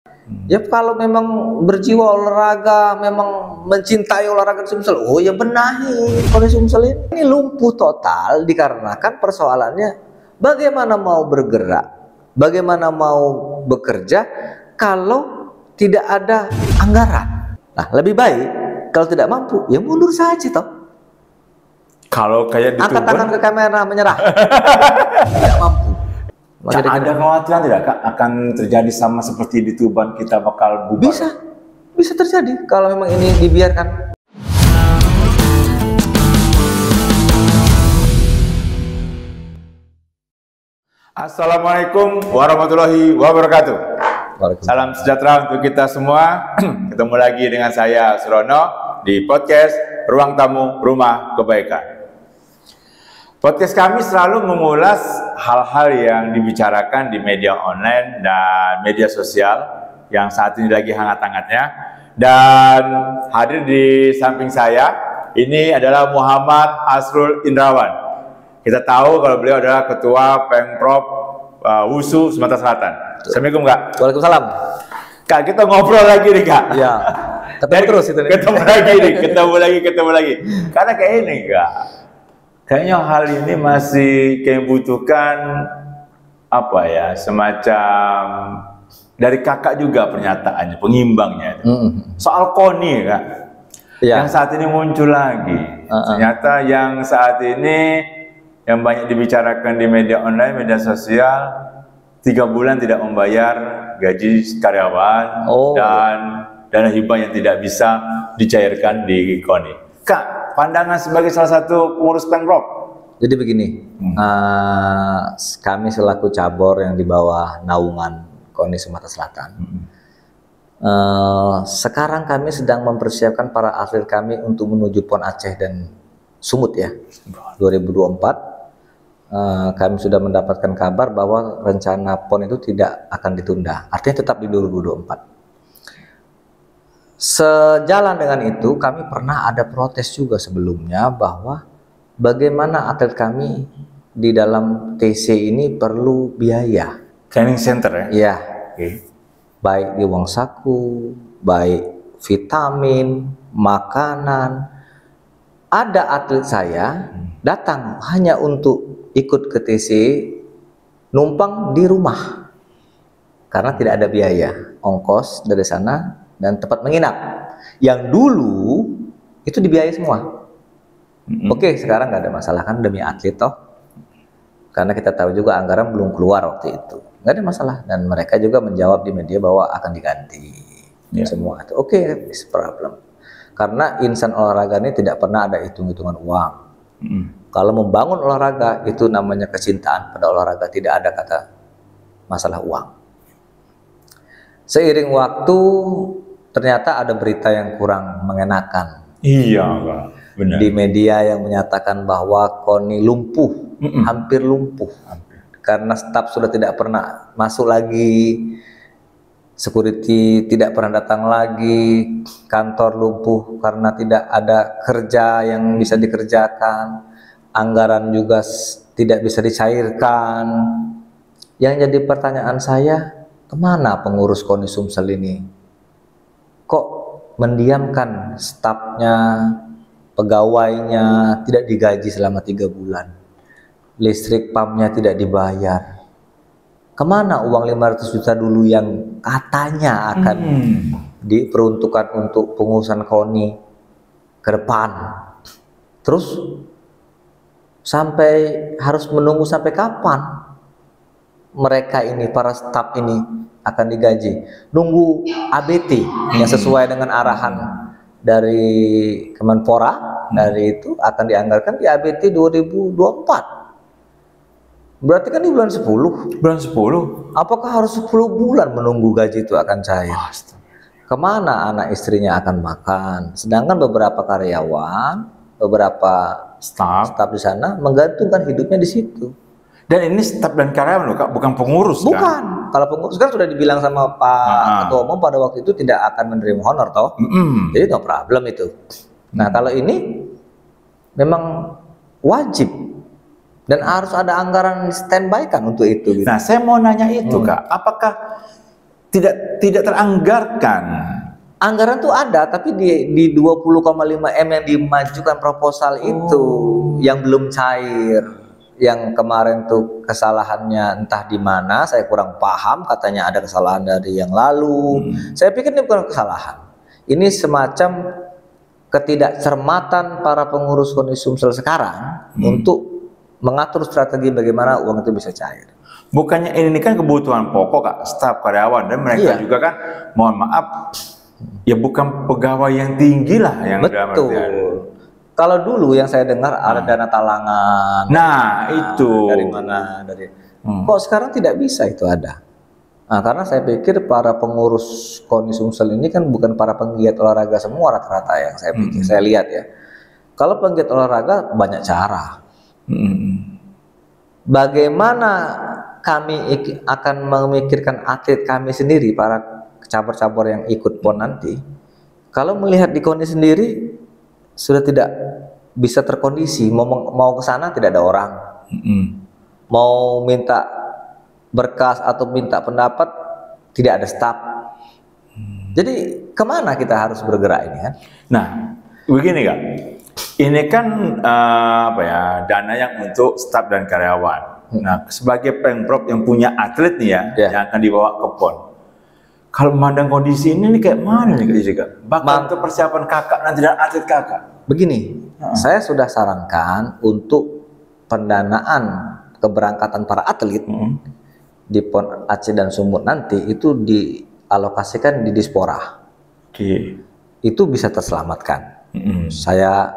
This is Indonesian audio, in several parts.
Ya kalau memang berjiwa olahraga, memang mencintai olahraga Sumsel, oh ya benahi Koni Sumsel ini lumpuh total dikarenakan persoalannya bagaimana mau bergerak, bagaimana mau bekerja kalau tidak ada anggaran. Nah, lebih baik kalau tidak mampu ya mundur saja toh. Kalau kayak di angkat Tuban, tangan ke kamera menyerah. Tidak mampu. ada kekhawatiran tidak Kak akan terjadi sama seperti di Tuban, kita bakal bubar? Bisa terjadi kalau memang ini dibiarkan. Assalamualaikum warahmatullahi wabarakatuh. Salam sejahtera untuk kita semua. Ketemu lagi dengan saya Surono di podcast Ruang Tamu Rumah Kebaikan. Podcast kami selalu mengulas hal-hal yang dibicarakan di media online dan media sosial yang saat ini lagi hangat-hangatnya. Dan hadir di samping saya ini adalah Muhammad Asrul Indrawan. Kita tahu kalau beliau adalah Ketua Pemprov WUSU Sumatera Selatan. Assalamualaikum Kak. Waalaikumsalam. Kak, kita ngobrol lagi nih Kak. Iya. Terus itu. Ketemu lagi. Karena kayak ini Kak. Kayaknya hal ini masih kayak butuhkan apa ya, semacam dari kakak juga pernyataannya, pengimbangnya. Soal KONI Kak, yang saat ini muncul lagi. Ternyata yang saat ini yang banyak dibicarakan di media online, media sosial, 3 bulan tidak membayar gaji karyawan dan dana hibah yang tidak bisa dicairkan di KONI. Kak, pandangan sebagai salah satu pengurus Pemprov. Jadi begini, kami selaku cabur yang di bawah naungan KONI Sumatera Selatan, sekarang kami sedang mempersiapkan para atlet kami untuk menuju PON Aceh dan Sumut ya, 2024. Kami sudah mendapatkan kabar bahwa rencana PON itu tidak akan ditunda, artinya tetap di 2024. Sejalan dengan itu, kami pernah ada protes juga sebelumnya bahwa bagaimana atlet kami di dalam TC ini perlu biaya. Training center ya? Iya. Baik di uang saku, baik vitamin, makanan. Ada atlet saya datang hanya untuk ikut ke TC, numpang di rumah. Karena tidak ada biaya, ongkos dari sana dan tempat menginap yang dulu itu dibiayai semua. Oke, sekarang nggak ada masalah kan demi atlet toh, karena kita tahu juga anggaran belum keluar waktu itu, nggak ada masalah, dan mereka juga menjawab di media bahwa akan diganti semua itu. Oke, it's problem, karena insan olahraga ini tidak pernah ada hitung-hitungan uang. Kalau membangun olahraga itu namanya kecintaan pada olahraga, tidak ada kata masalah uang. Seiring waktu ternyata ada berita yang kurang mengenakan. Iya, Pak. Benar. Di media yang menyatakan bahwa KONI lumpuh, hampir lumpuh. Karena staf sudah tidak pernah masuk lagi, security tidak pernah datang lagi, kantor lumpuh karena tidak ada kerja yang bisa dikerjakan, anggaran juga tidak bisa dicairkan. Yang jadi pertanyaan saya, kemana pengurus KONI Sumsel ini? Kok mendiamkan stafnya, pegawainya tidak digaji selama 3 bulan, listrik pumpnya tidak dibayar, kemana uang 500 juta dulu yang katanya akan diperuntukkan untuk pengurusan KONI ke depan? Terus sampai harus menunggu sampai kapan mereka ini, para staf ini akan digaji? Nunggu ABT yang sesuai dengan arahan dari Kemenpora, dari itu akan dianggarkan di ABT 2024. Berarti kan di bulan 10. Bulan 10? Apakah harus 10 bulan menunggu gaji itu akan cair? Kemana anak istrinya akan makan? Sedangkan beberapa karyawan, beberapa staf di sana menggantungkan hidupnya di situ. Dan ini staf dan karyawan loh Kak, bukan pengurus kan? Bukan. Kalau pengurus kan sudah dibilang sama Pak Ketua Umum pada waktu itu tidak akan menerima honor toh. Jadi no problem itu. Nah, kalau ini memang wajib dan harus ada anggaran standby kan untuk itu gitu. Nah, saya mau nanya itu Kak, apakah tidak teranggarkan. Anggaran tuh ada, tapi di 20,5 M yang dimajukan proposal itu yang belum cair. Yang kemarin tuh kesalahannya entah di mana, saya kurang paham. Katanya ada kesalahan dari yang lalu. Saya pikir ini bukan kesalahan. Ini semacam ketidakcermatan para pengurus KONI Sumsel sekarang untuk mengatur strategi bagaimana uang itu bisa cair. Bukannya ini kan kebutuhan pokok, Kak, staf karyawan, dan mereka juga kan, mohon maaf, ya bukan pegawai yang tinggi lah yang dalam Betul. artian. Kalau dulu yang saya dengar ada dana talangan. Nah, itu. Dari mana? Kok sekarang tidak bisa itu ada? Nah, karena saya pikir para pengurus KONI Sumsel ini kan bukan para penggiat olahraga semua rata-rata yang saya pikir. Saya lihat ya. Kalau penggiat olahraga banyak cara. Bagaimana kami akan memikirkan atlet kami sendiri, para cabur-cabur yang ikut PON nanti, kalau melihat di KONI sendiri sudah tidak bisa terkondisi, mau ke sana tidak ada orang, mau minta berkas atau minta pendapat tidak ada staf. Jadi kemana kita harus bergerak ini kan? Nah, begini Kak, ini kan dana yang untuk staf dan karyawan. Nah, sebagai Pemprov yang punya atlet nih ya, yang akan dibawa ke PON, kalau memandang kondisi ini kayak mana nih Kak? Bahkan untuk persiapan kakak nanti dan atlet kakak. Begini, saya sudah sarankan untuk pendanaan keberangkatan para atlet di PON Aceh dan Sumut nanti itu dialokasikan di Dispora. Itu bisa terselamatkan. Saya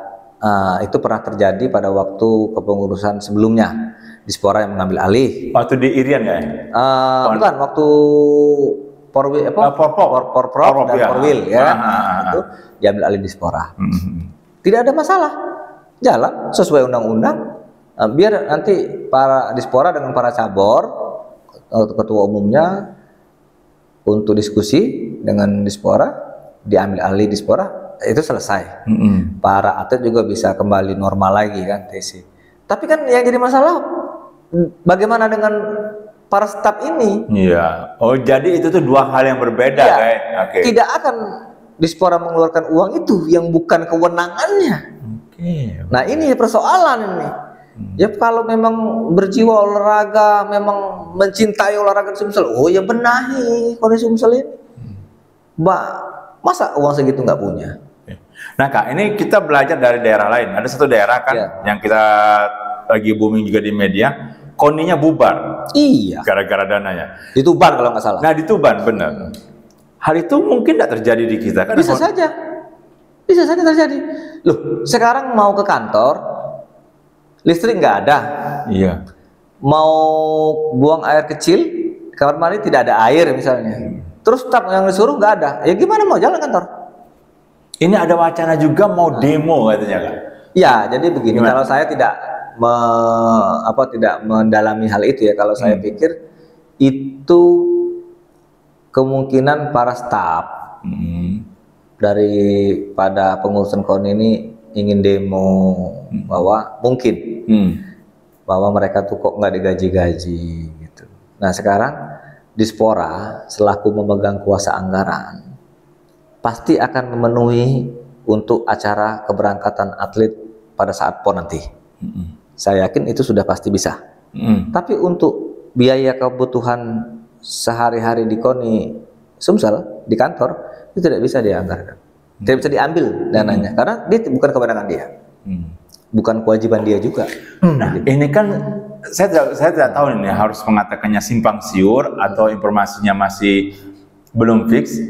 itu pernah terjadi pada waktu kepengurusan sebelumnya. Dispora yang mengambil alih. Waktu di Irian ya? Bukan, waktu Porprov dan Porwil ya. Itu diambil alih Dispora. Tidak ada masalah, jalan sesuai undang-undang. Biar nanti para Dispora dengan para cabur, ketua umumnya untuk diskusi dengan Dispora, diambil alih Dispora, itu selesai. Para atlet juga bisa kembali normal lagi kan, TC. Tapi kan yang jadi masalah, bagaimana dengan para staf ini? Iya. Oh, jadi itu tuh dua hal yang berbeda, kayak. Tidak akan Dispora mengeluarkan uang itu yang bukan kewenangannya. Nah, ini persoalan ini. Ya kalau memang berjiwa olahraga, memang mencintai olahraga Sumsel, oh ya benahi KONI Sumsel ini. Masa uang segitu nggak punya? Nah Kak, ini kita belajar dari daerah lain. Ada satu daerah kan yang kita lagi booming juga di media, KONI-nya bubar. Iya. Gara-gara dananya. Di Tuban kalau nggak salah. Nah di Tuban, benar. Hal itu mungkin tidak terjadi di kita kan? Bisa saja terjadi. Loh, sekarang mau ke kantor, listrik nggak ada. Iya. Mau buang air kecil, kamar mandi tidak ada air misalnya. Terus staf yang disuruh nggak ada. Ya gimana mau jalan kantor? Ini ada wacana juga mau demo katanya Kak. Ya, jadi begini. Kalau saya tidak tidak mendalami hal itu ya. Kalau saya pikir itu kemungkinan para staf daripada pengurusan KONI ini ingin demo bahwa mungkin bahwa mereka tuh kok nggak digaji-gaji gitu. Nah sekarang Dispora selaku memegang kuasa anggaran pasti akan memenuhi untuk acara keberangkatan atlet pada saat PON nanti. Saya yakin itu sudah pasti bisa. Tapi untuk biaya kebutuhan sehari-hari di KONI Sumsel di kantor itu tidak bisa dianggarkan, tidak bisa diambil dananya karena dia bukan kewenangan dia, bukan kewajiban dia juga. Nah ini kan saya tidak tahu ini harus mengatakannya simpang siur atau informasinya masih belum fix.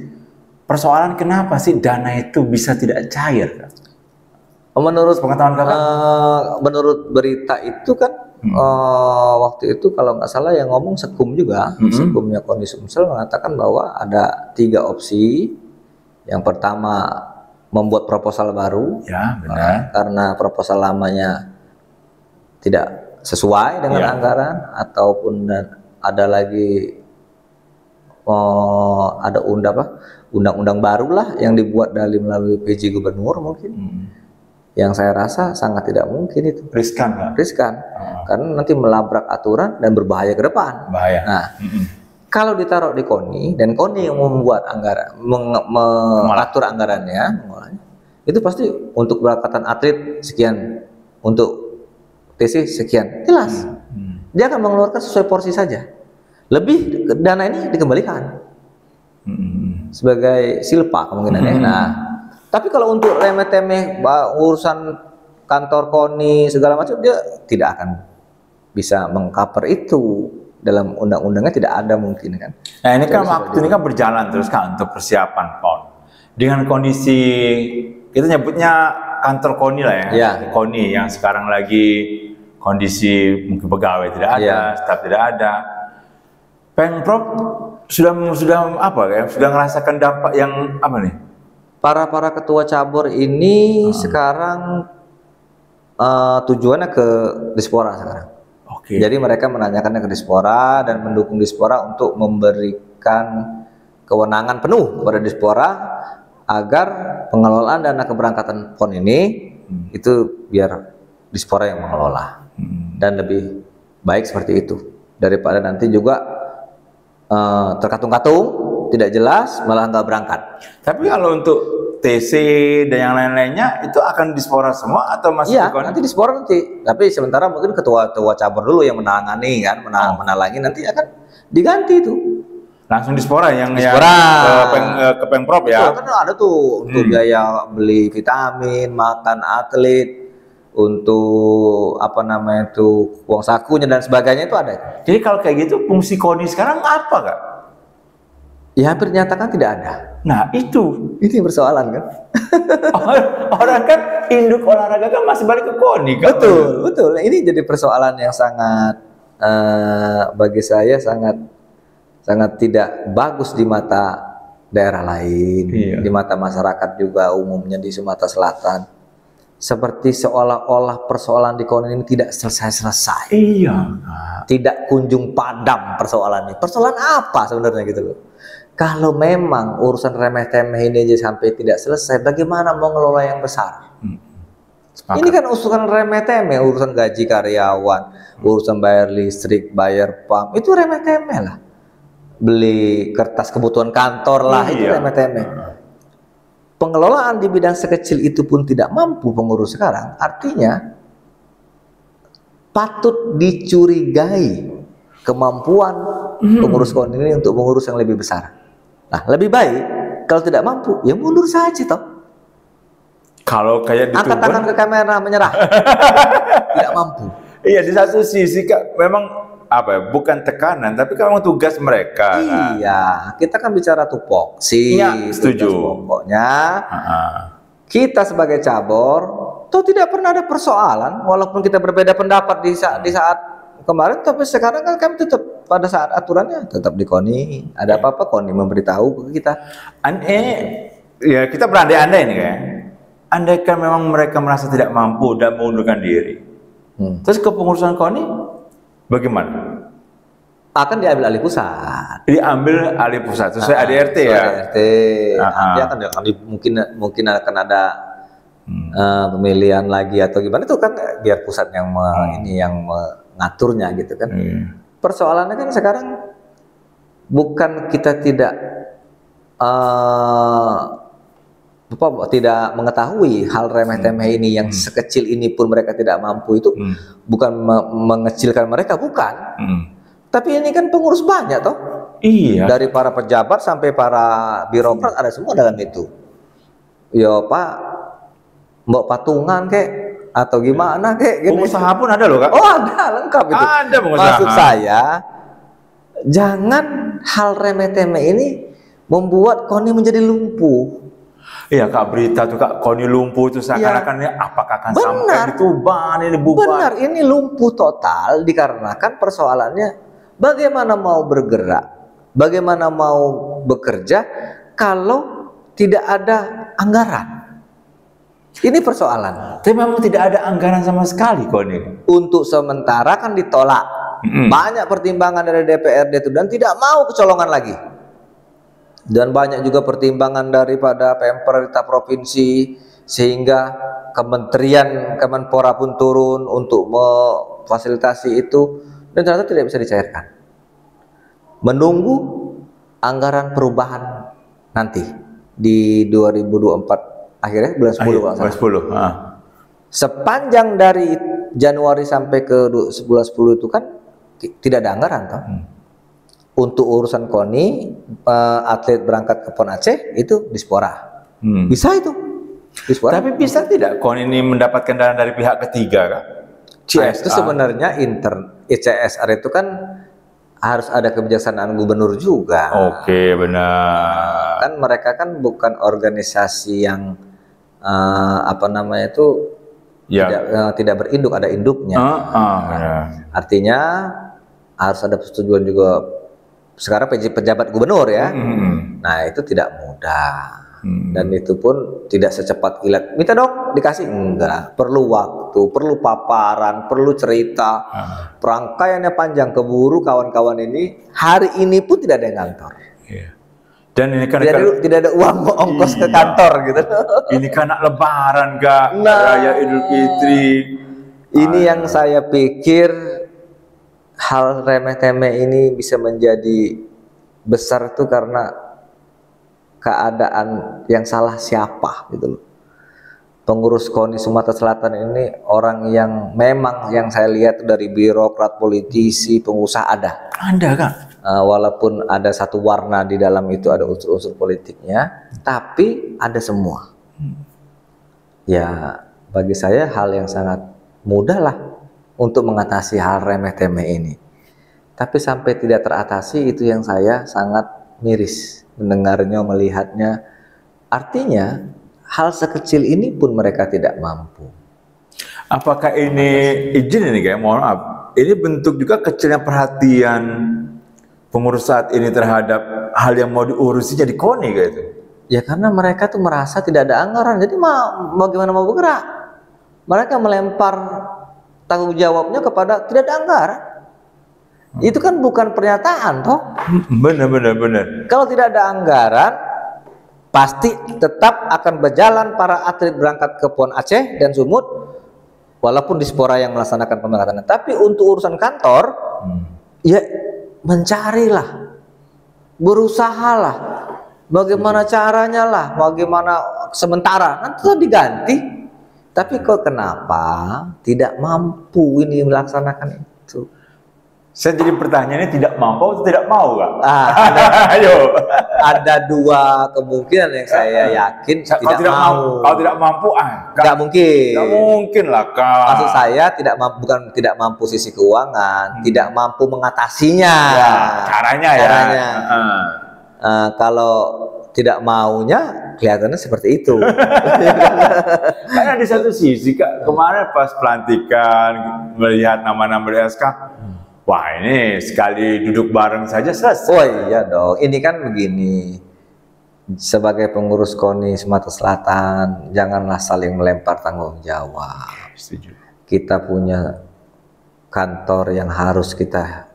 Persoalan kenapa sih dana itu bisa tidak cair? Menurut pengetahuan Kakak? Menurut berita itu kan waktu itu kalau nggak salah yang ngomong Sekum juga, Sekumnya KONI Sumsel mengatakan bahwa ada 3 opsi. Yang pertama membuat proposal baru, karena proposal lamanya tidak sesuai dengan anggaran, ataupun ada lagi ada undang-undang baru lah yang dibuat melalui PJ Gubernur mungkin. Yang saya rasa sangat tidak mungkin itu. Riskan. Karena nanti melabrak aturan dan berbahaya ke depan. Bahaya. Nah, Kalau ditaruh di KONI dan KONI yang membuat anggaran, mengatur anggarannya, mengolahnya, itu pasti untuk keberangkatan atlet sekian, untuk TC sekian, jelas. Dia akan mengeluarkan sesuai porsi saja. Lebih dana ini dikembalikan sebagai silpa kemungkinannya. Nah, tapi kalau untuk remeh-temeh urusan kantor KONI segala macam, dia tidak akan bisa mengcover itu. Dalam undang-undangnya tidak ada mungkin kan. Nah ini kan waktu ini kan berjalan terus kan untuk persiapan PON. Dengan kondisi kita nyebutnya kantor KONI lah ya. KONI yang sekarang lagi kondisi mungkin pegawai tidak ada, staf tidak ada. Pemprov sudah apa ya? Sudah merasakan dampak yang apa nih? Para ketua cabur ini sekarang tujuannya ke Dispora sekarang. Jadi mereka menanyakannya ke Dispora dan mendukung Dispora untuk memberikan kewenangan penuh kepada Dispora agar pengelolaan dana keberangkatan PON ini itu biar Dispora yang mengelola dan lebih baik seperti itu daripada nanti juga terkatung-katung tidak jelas malah nggak berangkat. Tapi kalau untuk TC dan yang lain-lainnya itu akan Dispora semua atau masih nanti Dispora nanti. Tapi sementara mungkin ketua cabur dulu yang menangani kan, menalangi, nanti akan diganti itu. Langsung Dispora yang ke Pemprov ya. Kan ada tuh untuk biaya beli vitamin, makan atlet, untuk apa namanya itu uang sakunya dan sebagainya itu ada. Jadi kalau kayak gitu fungsi KONI sekarang apa Kak? Ya hampir dinyatakan tidak ada. Nah itu persoalan kan. Orang kan induk olahraga kan masih balik ke KONI kan. Betul. Ini jadi persoalan yang sangat bagi saya sangat tidak bagus di mata daerah lain, di mata masyarakat juga umumnya di Sumatera Selatan. Seperti seolah-olah persoalan di KONI ini tidak selesai-selesai. Tidak kunjung padam persoalan ini. Persoalan apa sebenarnya gitu loh. Kalau memang urusan remeh-temeh ini aja sampai tidak selesai, bagaimana mau ngelola yang besar? Ini kan urusan remeh-temeh, urusan gaji karyawan, urusan bayar listrik, bayar PAM, itu remeh-temeh lah. Beli kertas kebutuhan kantor lah, itu remeh-temeh. Pengelolaan di bidang sekecil itu pun tidak mampu pengurus sekarang, artinya patut dicurigai kemampuan pengurus KONI ini untuk mengurus yang lebih besar. Nah, lebih baik kalau tidak mampu, ya mundur saja toh. Kalau kayak di angkat tangan ke kamera menyerah. Tidak mampu. Iya, di satu sisi Kak, memang apa ya, bukan tekanan, tapi kalau tugas mereka. Iya, kita kan bicara tupoksi. Setuju. Pokoknya kita sebagai cabur, toh tidak pernah ada persoalan, walaupun kita berbeda pendapat di saat kemarin, tapi sekarang kan kami tetap pada saat aturannya tetap di KONI. Ada apa-apa KONI memberitahu ke kita. Ya kita berandai-andai nih kayak. Andaikan memang mereka merasa tidak mampu dan mengundurkan diri. Terus kepengurusan KONI bagaimana? Akan diambil alih pusat. Diambil alih pusat sesuai ADRT ya. ADRT. Nanti akan mungkin akan ada pemilihan lagi atau gimana itu kan biar pusat yang ngaturnya gitu kan. Persoalannya kan sekarang bukan kita tidak tidak mengetahui hal remeh-temeh ini yang sekecil ini pun mereka tidak mampu itu, bukan mengecilkan mereka, bukan. Tapi ini kan pengurus banyak toh. Dari para pejabat sampai para birokrat ada semua dalam itu. Yo Pak, mbok patungan kek atau gimana kek? Pengusaha pun ada loh Kak. Oh ada, lengkap itu. Ada pengusaha. Maksud saya, jangan hal remeh-temeh ini membuat KONI menjadi lumpuh. Iya Kak, berita tuh Kak, KONI lumpuh itu seakan-akan apakah akan sampai Tuban ini bubar? Benar, ini lumpuh total dikarenakan persoalannya bagaimana mau bergerak, bagaimana mau bekerja kalau tidak ada anggaran. Ini persoalan. Tapi memang tidak ada anggaran sama sekali KONI. Untuk sementara kan ditolak. Banyak pertimbangan dari DPRD itu dan tidak mau kecolongan lagi. Dan banyak juga pertimbangan daripada pemerintah provinsi sehingga Kementerian Kemenpora pun turun untuk memfasilitasi itu dan ternyata tidak bisa dicairkan. menunggu anggaran perubahan nanti di 2024 akhirnya bulan 10 kalau bulan salah. 10. Ah. Sepanjang dari Januari sampai ke bulan 10 itu kan tidak ada anggaran toh. Untuk urusan KONI, atlet berangkat ke PON Aceh itu Dispora. Bisa itu. Dispora. Tapi bisa tidak KON ini mendapatkan dana dari pihak ketiga kan? Itu sebenarnya ICSR itu kan harus ada kebijaksanaan gubernur juga. Oke, benar. Kan mereka kan bukan organisasi yang apa namanya itu tidak berinduk, ada induknya. Artinya harus ada persetujuan juga. Sekarang pejabat gubernur ya. Nah itu tidak mudah. Dan itu pun tidak secepat kilat. Minta dong, dikasih enggak. Perlu waktu, perlu paparan, perlu cerita. Perangkaiannya panjang, keburu kawan-kawan ini. Hari ini pun tidak ada yang kantor. Dan ini kan tidak ada uang ongkos ke kantor gitu. Ini kan anak Lebaran Kak, Raya Idul Fitri. Ini yang saya pikir hal remeh-temeh ini bisa menjadi besar itu karena keadaan yang salah siapa gitu loh. Pengurus KONI Sumatera Selatan ini orang yang memang yang saya lihat dari birokrat, politisi, pengusaha ada. Ada Kak. Walaupun ada satu warna di dalam itu ada unsur-unsur politiknya, tapi ada semua. Ya bagi saya hal yang sangat mudah lah untuk mengatasi hal remeh-temeh ini. Tapi sampai tidak teratasi itu yang saya sangat miris mendengarnya, melihatnya. Artinya hal sekecil ini pun mereka tidak mampu. Apakah ini izin ini kayak mohon maaf, ini bentuk juga kecilnya perhatian pengurus saat ini terhadap hal yang mau diurusi jadi KONI gitu? Ya karena mereka tuh merasa tidak ada anggaran, jadi mau gimana mau bergerak. Mereka melempar tanggung jawabnya kepada tidak ada anggaran. Itu kan bukan pernyataan toh. Benar. Kalau tidak ada anggaran, pasti tetap akan berjalan para atlet berangkat ke PON Aceh dan Sumut, walaupun Dispora yang melaksanakan pemberangkatan. Tapi untuk urusan kantor, ya mencarilah, berusahalah, bagaimana caranya lah, bagaimana sementara nanti diganti. Tapi kok kenapa tidak mampu ini melaksanakan itu? Saya jadi pertanyaannya tidak mampu atau tidak mau Kak? Ayo. Ada dua kemungkinan yang saya yakin tidak mau. Kalau tidak mampu, nggak mungkin. Nggak mungkin lah Kak. Maksud saya bukan tidak mampu sisi keuangan, tidak mampu mengatasinya. Ya, caranya. Kalau tidak maunya kelihatannya seperti itu. Karena di satu sisi Kak, kemarin pas pelantikan melihat nama-nama di SK, wah ini sekali duduk bareng saja selesai. Oh iya dong, ini kan begini, sebagai pengurus KONI Sumatera Selatan, janganlah saling melempar tanggung jawab. Setuju. Kita punya kantor yang harus kita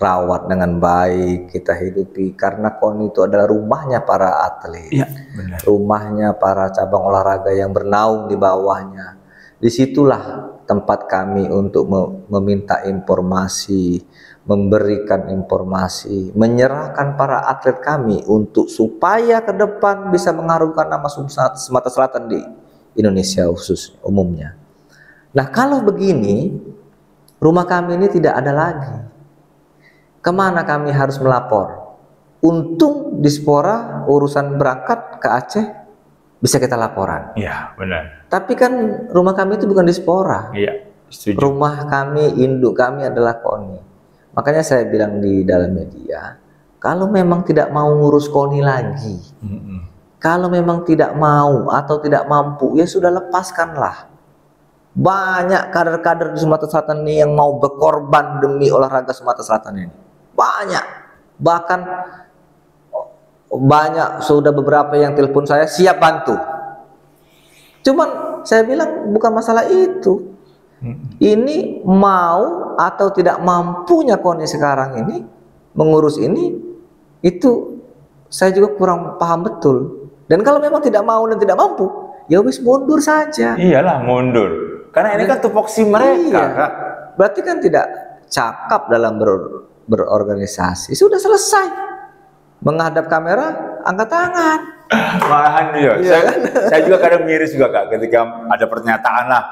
rawat dengan baik, kita hidupi, karena KONI itu adalah rumahnya para atlet, Iya, benar. rumahnya para cabang olahraga yang bernaung di bawahnya. Disitulah tempat kami untuk meminta informasi, memberikan informasi, menyerahkan para atlet kami untuk supaya ke depan bisa mengharumkan nama Sumatera Selatan di Indonesia khusus umumnya. Nah kalau begini, rumah kami ini tidak ada lagi. Kemana kami harus melapor? Untung Dispora urusan berangkat ke Aceh bisa kita laporan. Iya, benar. Tapi kan rumah kami itu bukan Dispora. Iya, setuju. Rumah kami, induk kami adalah KONI. Makanya saya bilang di dalam media, kalau memang tidak mau ngurus KONI lagi, kalau memang tidak mau atau tidak mampu, ya sudah lepaskanlah. Banyak kader-kader di Sumatera Selatan ini yang mau berkorban demi olahraga Sumatera Selatan ini. Banyak. Bahkan banyak, sudah beberapa yang telepon saya siap bantu. Cuman saya bilang bukan masalah itu. Ini mau atau tidak mampunya KONI sekarang ini mengurus ini, itu saya juga kurang paham betul. Dan kalau memang tidak mau dan tidak mampu, ya wis mundur saja. Iyalah mundur. Karena ini kan tupoksi mereka, iya. Kak. Berarti kan tidak cakap dalam berorganisasi. Sudah selesai. Menghadap kamera, angkat tangan. Malahan ya. Iya kan? Saya juga kadang miris juga Kak ketika ada pernyataan lah,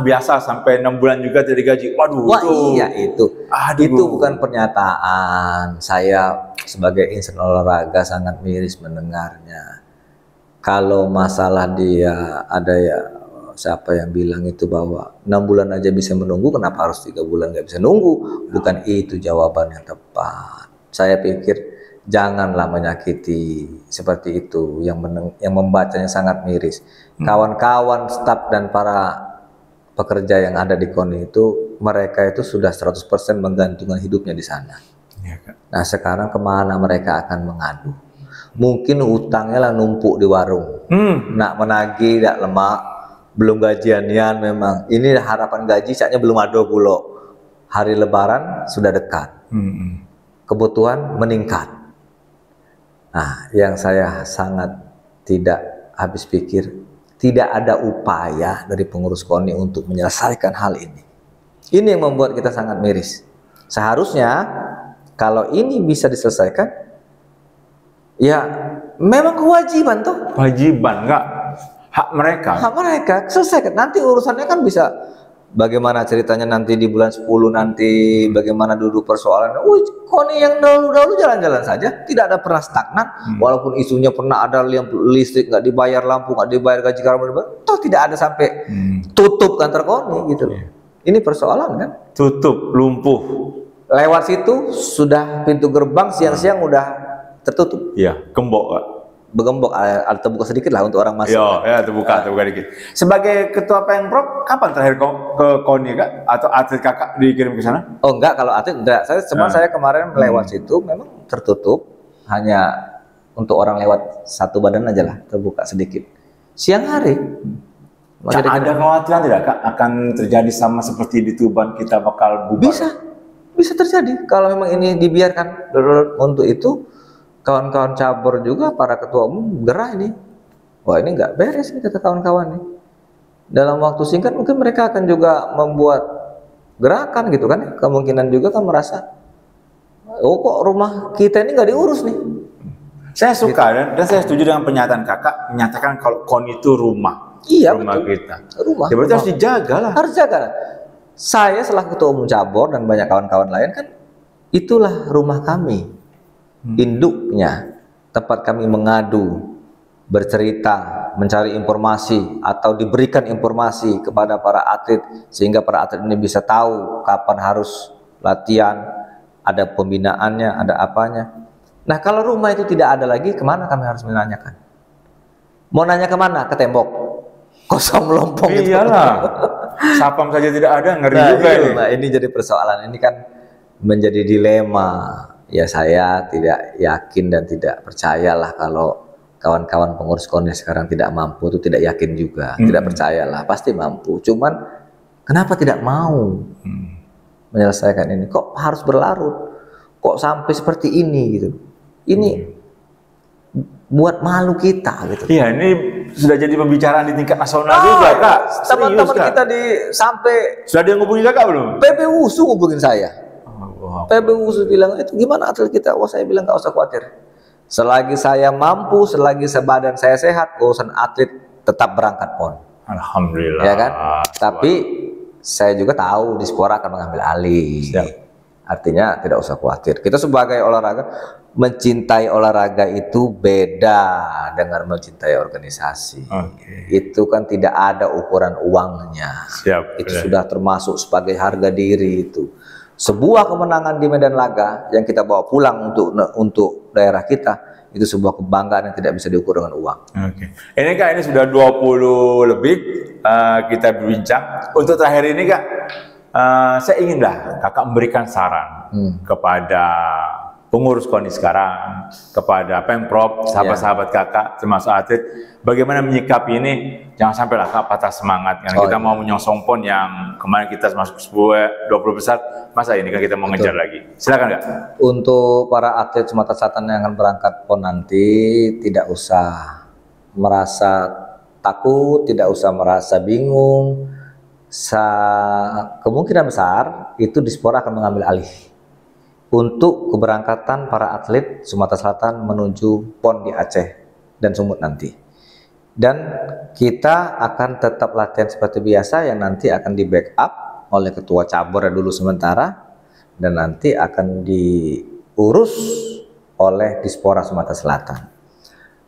biasa sampai 6 bulan juga tidak digaji. Waduh, Wah iya itu. Aduh. Itu bukan pernyataan. Saya sebagai insan olahraga sangat miris mendengarnya. Kalau masalah dia ada ya, siapa yang bilang itu bahwa 6 bulan aja bisa menunggu, kenapa harus 3 bulan nggak bisa nunggu? Bukan itu jawaban yang tepat. Saya pikir janganlah menyakiti seperti itu, yang membacanya sangat miris. Kawan-kawan, staf dan para pekerja yang ada di KONI itu, mereka itu sudah 100% menggantungkan hidupnya di sana. Ya, Kak. Nah sekarang kemana mereka akan mengadu? Mungkin utangnya lah numpuk di warung, nak menagih, tidak lemak, belum gajianian memang. Ini harapan gaji saatnya belum ada pula. Hari Lebaran sudah dekat, kebutuhan meningkat. Nah, yang saya sangat tidak habis pikir, tidak ada upaya dari pengurus KONI untuk menyelesaikan hal ini. Ini yang membuat kita sangat miris. Seharusnya kalau ini bisa diselesaikan, ya memang kewajiban toh. Kewajiban, enggak hak mereka. Hak mereka selesaikan. Nanti urusannya kan bisa bagaimana ceritanya nanti di bulan 10 nanti, bagaimana duduk persoalan. KONI yang dahulu-dahulu jalan-jalan saja, tidak ada pernah stagnan. Walaupun isunya pernah ada listrik nggak dibayar, lampu nggak dibayar, gaji karyawan dibayar, toh tidak ada sampai tutup kantor KONI gitu. Ini persoalan kan? Tutup, lumpuh. Lewat situ sudah pintu gerbang siang-siang udah tertutup. Iya, gembok Kak. Bergembok atau terbuka sedikit lah untuk orang masuk. Ya terbuka dikit. Sebagai ketua Pemprov, kapan terakhir ke KONI Kak? Atau atlet Kakak dikirim ke sana? Oh enggak, kalau atlet enggak. Saya kemarin lewat situ memang tertutup, hanya untuk orang lewat satu badan aja lah, terbuka sedikit. Siang hari. Ada kekhawatiran tidak Kak akan terjadi sama seperti di Tuban, kita bakal bubar? Bisa terjadi kalau memang ini dibiarkan. Untuk itu kawan-kawan cabur juga, para ketua umum gerah ini. Wah ini nggak beres nih kata kawan-kawan nih. Dalam waktu singkat mungkin mereka akan juga membuat gerakan gitu kan. Kemungkinan juga kan merasa, oh kok rumah kita ini nggak diurus nih. Saya suka dan saya setuju dengan pernyataan Kakak menyatakan kalau KONI itu rumah. Iya, rumah betul. kita. Rumah. Ya berarti harus dijaga lah. Harus jaga. Saya selaku ketua umum cabur dan banyak kawan-kawan lain kan, itulah rumah kami. Induknya, tempat kami mengadu, bercerita, mencari informasi atau diberikan informasi kepada para atlet sehingga para atlet ini bisa tahu kapan harus latihan, ada pembinaannya, ada apanya. Nah kalau rumah itu tidak ada lagi, kemana kami harus menanyakan? Mau nanya kemana? Ke tembok kosong melompong. Iyalah. Sapam saja tidak ada, ngeri juga ini. Nah ini jadi persoalan, ini kan menjadi dilema. Ya saya tidak yakin dan tidak percayalah kalau kawan-kawan pengurus KONI sekarang tidak mampu, itu tidak yakin juga, tidak percayalah, pasti mampu. Cuman kenapa tidak mau menyelesaikan ini? Kok harus berlarut? Kok sampai seperti ini gitu? Ini buat malu kita gitu. Iya, ini sudah jadi pembicaraan di tingkat nasional juga Kak. Teman-teman kita sampai sudah dia ngubungi Kakak belum? PBWuSU ngubungin saya. PBWuSU bilang, itu gimana atlet kita? Wah saya bilang gak usah khawatir. Selagi saya mampu, selagi badan saya sehat, urusan atlet tetap berangkat PON. Alhamdulillah. Ya kan? Tapi saya juga tahu Dispora akan mengambil alih. Siap. Artinya tidak usah khawatir. Kita sebagai olahraga, mencintai olahraga itu beda dengan mencintai organisasi. Itu kan tidak ada ukuran uangnya. Siap. Itu sudah termasuk sebagai harga diri itu. Sebuah kemenangan di medan laga yang kita bawa pulang untuk daerah kita, itu sebuah kebanggaan yang tidak bisa diukur dengan uang. Ini Kak, ini sudah 20 lebih kita berbincang. Untuk terakhir ini Kak, saya inginlah Kakak memberikan saran kepada pengurus KONI sekarang, kepada Pemprov, sahabat-sahabat Kakak, termasuk atlet, bagaimana menyikapi ini? Jangan sampai lah Kak patah semangat, karena kita mau menyongsong PON yang kemarin kita masuk 20 besar, masa ini kan kita mau ngejar lagi. Silakan Kak. Untuk para atlet Sumatera Selatan yang akan berangkat PON nanti, tidak usah merasa takut, tidak usah merasa bingung. Kemungkinan besar itu Dispora akan mengambil alih. untuk keberangkatan para atlet Sumatera Selatan menuju PON di Aceh dan Sumut nanti. Dan kita akan tetap latihan seperti biasa yang nanti akan di backup oleh ketua cabur dulu sementara, dan nanti akan diurus oleh Dispora Sumatera Selatan.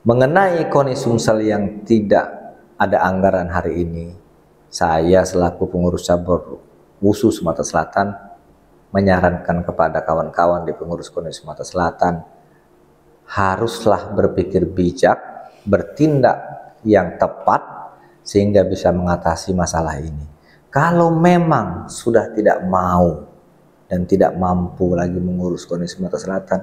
Mengenai KONI Sumsel yang tidak ada anggaran hari ini, saya selaku pengurus cabur WUSU Sumatera Selatan menyarankan kepada kawan-kawan di pengurus KONI Sumatera Selatan haruslah berpikir bijak, bertindak yang tepat sehingga bisa mengatasi masalah ini. Kalau memang sudah tidak mau dan tidak mampu lagi mengurus KONI Sumatera Selatan,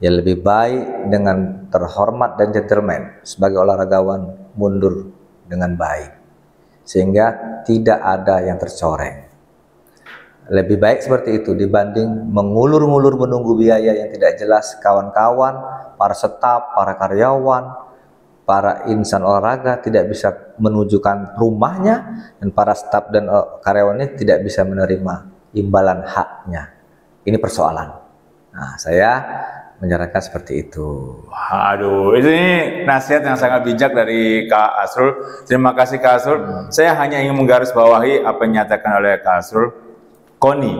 ya lebih baik dengan terhormat dan gentleman sebagai olahragawan mundur dengan baik sehingga tidak ada yang tercoreng. Lebih baik seperti itu dibanding mengulur-ngulur menunggu biaya yang tidak jelas. Kawan-kawan, para staf, para karyawan, para insan olahraga tidak bisa menunjukkan rumahnya, dan para staf dan karyawannya tidak bisa menerima imbalan haknya. Ini persoalan. Nah, saya menyarankan seperti itu. Aduh, ini nasihat yang sangat bijak dari Kak Asrul. Terima kasih Kak Asrul. Saya hanya ingin menggarisbawahi apa yang dinyatakan oleh Kak Asrul. KONI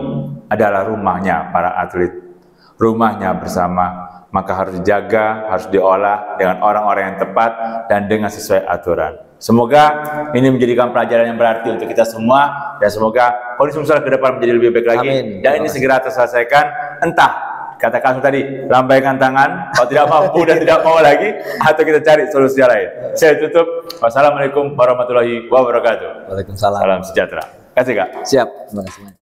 adalah rumahnya para atlet, rumahnya bersama, maka harus dijaga, harus diolah dengan orang-orang yang tepat dan dengan sesuai aturan. Semoga ini menjadikan pelajaran yang berarti untuk kita semua, dan semoga KONI Sumsel ke depan menjadi lebih baik lagi. Amin. Dan ini segera terselesaikan. Entah katakan tadi lambaikan tangan kalau tidak mampu dan tidak mau lagi, atau kita cari solusi lain. Saya tutup. Wassalamualaikum warahmatullahi wabarakatuh. Waalaikumsalam. Salam sejahtera. Terima kasih Kak. Siap. Terima kasih.